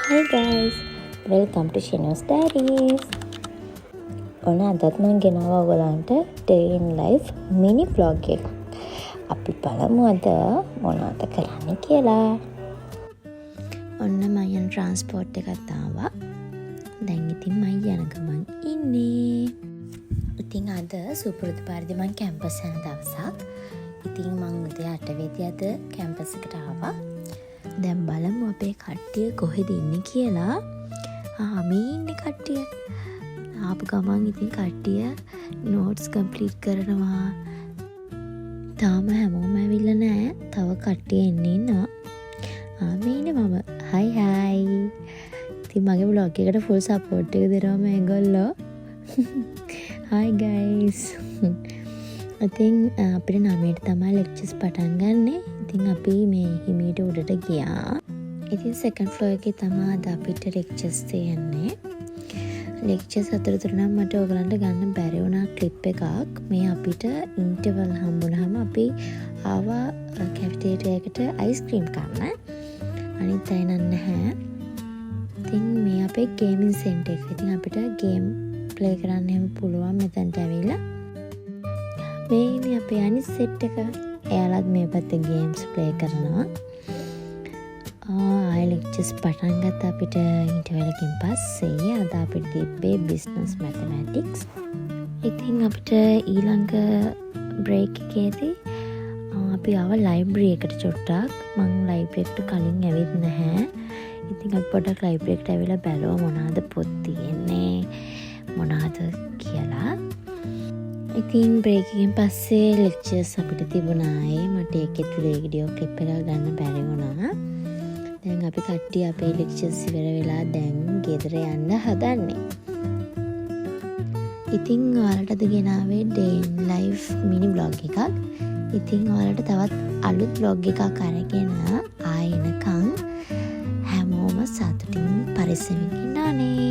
Hi guys, welcome to Shinu's Diaries. ඔන්න අදත් මම ගෙනාවා ඔයගලන්ට day in life mini vlog එකක්. අපි බලමු අද මොනවද කරන්නේ කියලා. ඔන්න මම යන transport එකත් ආවා. දැන් ඉතින් මම යන ගමන් ඉන්නේ. ඉතින් අද සුපුරුදු පරිදි මම කැම්පස් යන දවසක්. ඉතින් මම උදේ 8 වෙදි අද කැම්පස් එකට ආවා. දැන් බලමු අපේ කට්ටිය කොහෙද ඉන්නේ කියලා. මේ ඉන්නේ කට්ටිය. ආපු ගමන් ඉතින් කට්ටිය notes complete කරනවා. තාම හැමෝම ඇවිල්ලා නැහැ. තව කට්ටිය එන්නේ ඉන්නවා. මේ ඉන්නේ මම. hi hi. ඉතින් මගේ vlog එකට full support එක දෙනවා මේගොල්ලෝ. hi guys. ඉතින් අපිට 9ට තමයි lectures පටන් ගන්නෙ. ඉතින් අපි මේ හිමීට උඩට ගියා. ඉතින් second floor එකේ තමයි අද අපිට lectures තියෙන්නේ. lectures අතරතුර නම් මට ඔයගලන්ට ගන්න බැරි වුණා clip එකක්. මේ අපිට interval හම්බුනහම අපි ආවා cafeteria එකට ice cream කන්න. අනිත් අය නැහැ. ඉතින් මේ අපේ gaming center එක. ඉතින් අපිට game play කරන්න එහෙම පුළුවන් මෙතනට ඇවිල්ලා. මේ ඉන්නේ අපේ අනිත් set එක. එයාලත් මේ පැත්තේ games play කරනවා. ආයෙ lectures පටන් ගත්ත අපිට interval එකකින් පස්සේ අද අපිට තිබ්බේ business mathematics. ඉතින් අපිට ඊළඟ break එකේදී අපි ආව library එකට චුට්ටක්. මම library එකට කලින් ඇවිත් නැහැ. ඉතින් අපි පොඩ්ඩක් library එකට ඇවිල්ලා බැලුවා මොනවාද පොත් තියෙන්නේ මොනවාද කියලා. ඉතින් break එකෙන් පස්සේ lectures අපිට තිබුණා. මට ඒකෙත් video clip එකක් ගන්න බැරි වුණා. දැන් අපි කට්ටිය අපේ lectures ඉවර වෙලා දැන් ගෙදර යන්න හදන්නේ. ඉතින් ඔයාලටද ගෙනාවේ day in life mini vlog එකක්. ඉතින් ඔයාලට තවත් අලුත් vlog එකක් අරගෙන ආයෙනකන් හැමෝම සතුටින් පරිස්සමින් ඉන්න ඕනේ.